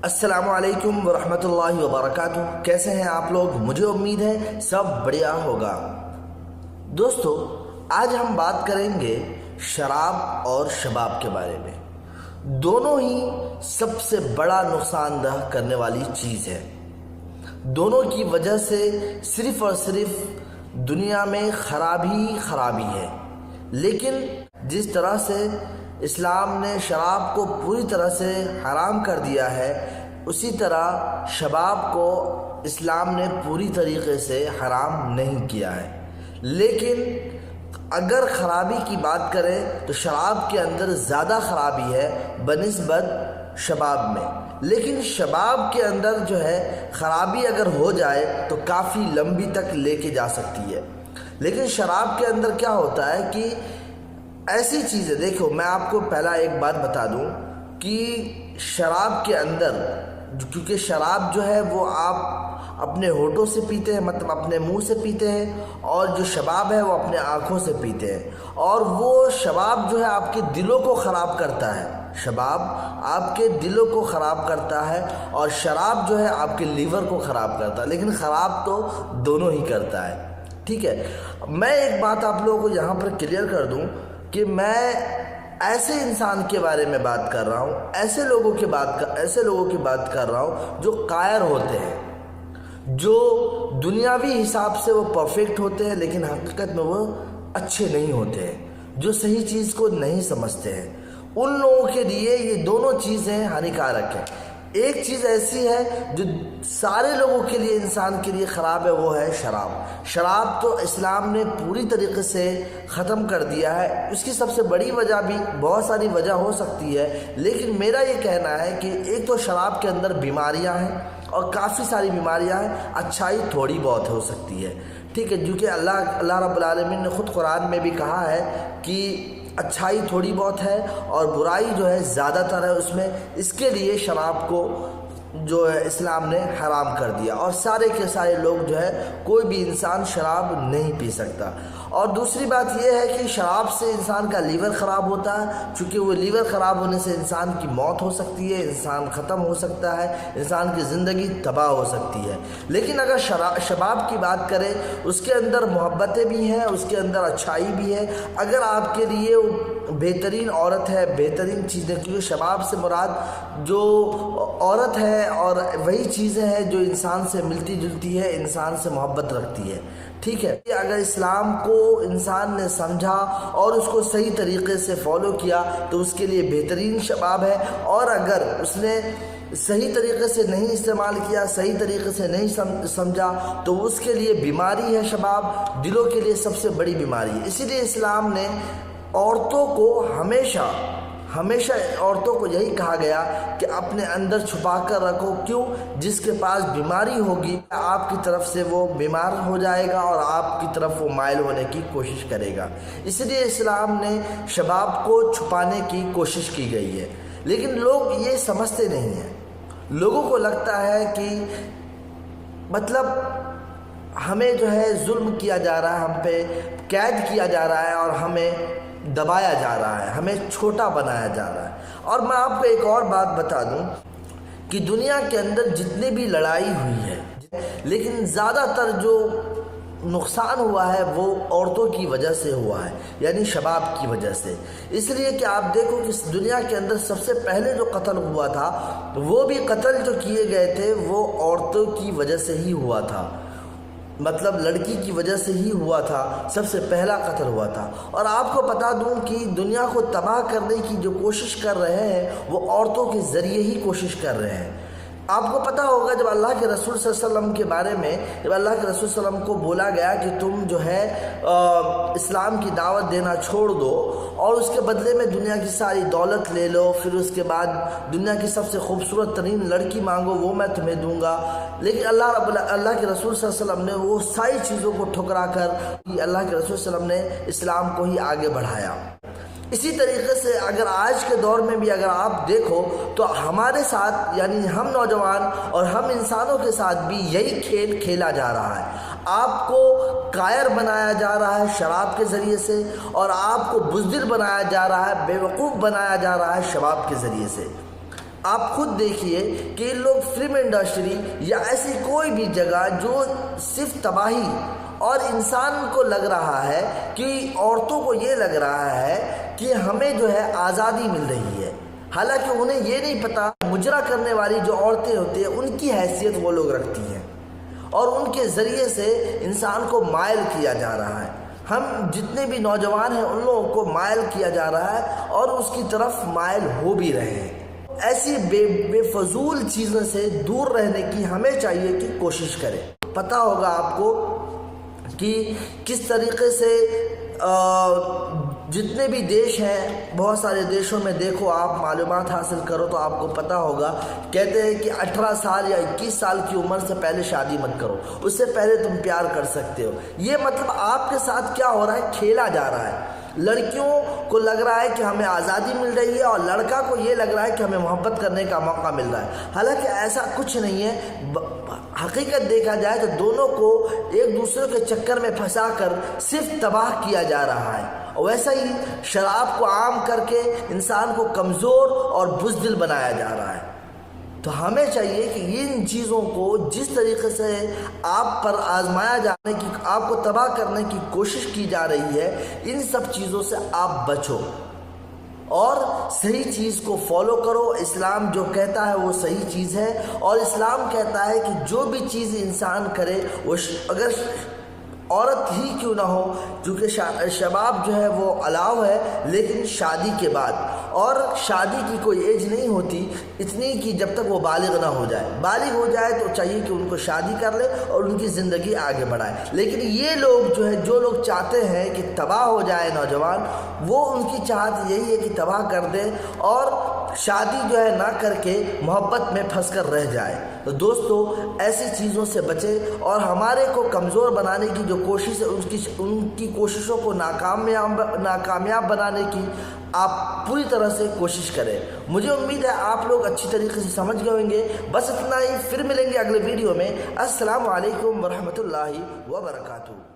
السلام علیکم ورحمۃ اللہ وبرکاتہ۔ کیسے ہیں آپ لوگ؟ مجھے امید ہے سب بڑھیا ہوگا۔ دوستو، آج ہم بات کریں گے شراب اور شباب کے بارے میں۔ دونوں ہی سب سے بڑا نقصان دہ کرنے والی چیز ہے۔ دونوں کی وجہ سے صرف اور صرف دنیا میں خرابی ہے۔ لیکن جس طرح سے اسلام نے شراب کو پوری طرح سے حرام کر دیا ہے، اسی طرح شباب کو اسلام نے پوری طریقے سے حرام نہیں کیا ہے۔ لیکن اگر خرابی کی بات کریں تو شراب کے اندر زیادہ خرابی ہے بنسبت شباب میں۔ لیکن شباب کے اندر جو ہے خرابی اگر ہو جائے تو کافی لمبی تک لے کے جا سکتی ہے۔ لیکن شراب کے اندر کیا ہوتا ہے کہ ایسی چیزیں، دیکھو میں آپ کو پہلا ایک بات بتا دوں کہ شراب کے اندر، کیونکہ شراب جو ہے وہ آپ اپنے ہونٹوں سے پیتے ہیں، مطلب اپنے منہ سے پیتے ہیں، اور جو شباب ہے وہ اپنے آنکھوں سے پیتے ہیں، اور وہ شباب جو ہے آپ کے دلوں کو خراب کرتا ہے۔ شباب آپ کے دلوں کو خراب کرتا ہے اور شراب جو ہے آپ کے لیور کو خراب کرتا ہے۔ لیکن خراب تو دونوں ہی کرتا ہے، ٹھیک ہے۔ میں ایک بات آپ لوگوں کو یہاں پر کلیئر کر دوں کہ میں ایسے انسان کے بارے میں بات کر رہا ہوں، ایسے لوگوں کی بات کر رہا ہوں جو قائر ہوتے ہیں، جو دنیاوی حساب سے وہ پرفیکٹ ہوتے ہیں لیکن حقیقت میں وہ اچھے نہیں ہوتے ہیں، جو صحیح چیز کو نہیں سمجھتے ہیں۔ ان لوگوں کے لیے یہ دونوں چیزیں ہانیکارک ہیں۔ ایک چیز ایسی ہے جو سارے لوگوں کے لیے، انسان کے لیے خراب ہے، وہ ہے شراب۔ شراب تو اسلام نے پوری طریقے سے ختم کر دیا ہے۔ اس کی سب سے بڑی وجہ بھی، بہت ساری وجہ ہو سکتی ہے، لیکن میرا یہ کہنا ہے کہ ایک تو شراب کے اندر بیماریاں ہیں اور کافی ساری بیماریاں ہیں، اچھائی تھوڑی بہت ہو سکتی ہے، ٹھیک ہے، کیونکہ اللہ رب العالمین نے خود قرآن میں بھی کہا ہے کہ اچھائی تھوڑی بہت ہے اور برائی جو ہے زیادہ تر ہے اس میں۔ اس کے لیے شراب کو جو ہے اسلام نے حرام کر دیا، اور سارے کے سارے لوگ جو ہے، کوئی بھی انسان شراب نہیں پی سکتا۔ اور دوسری بات یہ ہے کہ شراب سے انسان کا لیور خراب ہوتا ہے، چونکہ وہ لیور خراب ہونے سے انسان کی موت ہو سکتی ہے، انسان ختم ہو سکتا ہے، انسان کی زندگی تباہ ہو سکتی ہے۔ لیکن اگر شباب کی بات کریں، اس کے اندر محبتیں بھی ہیں، اس کے اندر اچھائی بھی ہے۔ اگر آپ کے لیے بہترین عورت ہے، بہترین چیزیں، کیونکہ شباب سے مراد جو عورت ہے اور وہی چیزیں ہیں جو انسان سے ملتی جلتی ہے، انسان سے محبت رکھتی ہے، ٹھیک ہے۔ اگر اسلام کو انسان نے سمجھا اور اس کو صحیح طریقے سے فالو کیا تو اس کے لیے بہترین شباب ہے، اور اگر اس نے صحیح طریقے سے نہیں استعمال کیا، صحیح طریقے سے نہیں سمجھا تو اس کے لیے بیماری ہے شباب، دلوں کے لیے سب سے بڑی بیماری ہے۔ اسی لیے اسلام نے عورتوں کو ہمیشہ عورتوں کو یہی کہا گیا کہ اپنے اندر چھپا کر رکھو۔ کیوں؟ جس کے پاس بیماری ہوگی آپ کی طرف سے وہ بیمار ہو جائے گا اور آپ کی طرف وہ مائل ہونے کی کوشش کرے گا۔ اس لیے اسلام نے شباب کو چھپانے کی کوشش کی گئی ہے، لیکن لوگ یہ سمجھتے نہیں ہیں۔ لوگوں کو لگتا ہے کہ مطلب ہمیں جو ہے ظلم کیا جا رہا ہے، ہم پہ قید کیا جا رہا ہے اور ہمیں دبایا جا رہا ہے، ہمیں چھوٹا بنایا جا رہا ہے۔ اور میں آپ کو ایک اور بات بتا دوں کہ دنیا کے اندر جتنی بھی لڑائی ہوئی ہے، لیکن زیادہ تر جو نقصان ہوا ہے وہ عورتوں کی وجہ سے ہوا ہے، یعنی شباب کی وجہ سے۔ اس لیے کہ آپ دیکھو کہ دنیا کے اندر سب سے پہلے جو قتل ہوا تھا، وہ بھی قتل جو کیے گئے تھے وہ عورتوں کی وجہ سے ہی ہوا تھا، مطلب لڑکی کی وجہ سے ہی ہوا تھا، سب سے پہلا قتل ہوا تھا۔ اور آپ کو بتا دوں کہ دنیا کو تباہ کرنے کی جو کوشش کر رہے ہیں وہ عورتوں کے ذریعے ہی کوشش کر رہے ہیں۔ آپ کو پتہ ہوگا جب اللہ کے رسول صلی اللہ علیہ وسلم کے بارے میں، جب اللہ کے رسول صلی اللہ علیہ وسلم کو بولا گیا کہ تم جو ہے اسلام کی دعوت دینا چھوڑ دو اور اس کے بدلے میں دنیا کی ساری دولت لے لو، پھر اس کے بعد دنیا کی سب سے خوبصورت ترین لڑکی مانگو، وہ میں تمہیں دوں گا، لیکن اللہ کے رسول صلی اللہ علیہ وسلم نے وہ ساری چیزوں کو ٹھکرا کر اللہ کے رسول صلی اللہ علیہ وسلم نے اسلام کو ہی آگے بڑھایا۔ اسی طریقے سے اگر آج کے دور میں بھی اگر آپ دیکھو تو ہمارے ساتھ، یعنی ہم نوجوان اور ہم انسانوں کے ساتھ بھی یہی کھیل کھیلا جا رہا ہے۔ آپ کو قائر بنایا جا رہا ہے شراب کے ذریعے سے، اور آپ کو بزدل بنایا جا رہا ہے، بیوقوف بنایا جا رہا ہے شباب کے ذریعے سے۔ آپ خود دیکھیے کہ لوگ فلم انڈسٹری یا ایسی کوئی بھی جگہ جو صرف تباہی، اور انسان کو لگ رہا ہے کہ عورتوں کو یہ لگ رہا ہے کہ ہمیں جو ہے آزادی مل رہی ہے، حالانکہ انہیں یہ نہیں پتا مجرا کرنے والی جو عورتیں ہوتی ہیں ان کی حیثیت وہ لوگ رکھتی ہیں، اور ان کے ذریعے سے انسان کو مائل کیا جا رہا ہے۔ ہم جتنے بھی نوجوان ہیں ان لوگوں کو مائل کیا جا رہا ہے اور اس کی طرف مائل ہو بھی رہے ہیں۔ ایسی بے فضول چیزوں سے دور رہنے کی ہمیں چاہیے کہ کوشش کریں۔ پتہ ہوگا آپ کو کہ کس طریقے سے جتنے بھی دیش ہیں، بہت سارے دیشوں میں دیکھو، آپ معلومات حاصل کرو تو آپ کو پتہ ہوگا، کہتے ہیں کہ 18 سال یا 21 سال کی عمر سے پہلے شادی مت کرو، اس سے پہلے تم پیار کر سکتے ہو۔ یہ مطلب آپ کے ساتھ کیا ہو رہا ہے؟ کھیلا جا رہا ہے۔ لڑکیوں کو لگ رہا ہے کہ ہمیں آزادی مل رہی ہے اور لڑکا کو یہ لگ رہا ہے کہ ہمیں محبت کرنے کا موقع مل رہا ہے، حالانکہ ایسا کچھ نہیں ہے۔ حقیقت دیکھا جائے تو دونوں کو ایک دوسرے کے چکر میں پھنسا کر صرف تباہ کیا جا رہا ہے، اور ویسا ہی شراب کو عام کر کے انسان کو کمزور اور بزدل بنایا جا رہا ہے۔ تو ہمیں چاہیے کہ ان چیزوں کو جس طریقے سے آپ پر آزمایا جانے کی، آپ کو تباہ کرنے کی کوشش کی جا رہی ہے، ان سب چیزوں سے آپ بچو اور صحیح چیز کو فالو کرو۔ اسلام جو کہتا ہے وہ صحیح چیز ہے، اور اسلام کہتا ہے کہ جو بھی چیز انسان کرے وہ اگر عورت ہی کیوں نہ ہو، کیونکہ شباب جو ہے وہ الاؤ ہے، لیکن شادی کے بعد، اور شادی کی کوئی ایج نہیں ہوتی اتنی کہ جب تک وہ بالغ نہ ہو جائے۔ بالغ ہو جائے تو چاہیے کہ ان کو شادی کر لے اور ان کی زندگی آگے بڑھائے، لیکن یہ لوگ جو لوگ چاہتے ہیں کہ تباہ ہو جائے نوجوان، وہ ان کی چاہت یہی ہے کہ تباہ کر دے اور شادی جو ہے نہ کر کے محبت میں پھنس کر رہ جائے۔ تو دوستو ایسی چیزوں سے بچے، اور ہمارے کو کمزور بنانے کی جو کوشش ہے ان کی کوششوں کو ناکامیاب بنانے کی آپ پوری طرح سے کوشش کریں۔ مجھے امید ہے آپ لوگ اچھی طریقے سے سمجھ گئے ہوں گے۔ بس اتنا ہی، پھر ملیں گے اگلے ویڈیو میں۔ السلام علیکم ورحمۃ اللہ وبرکاتہ۔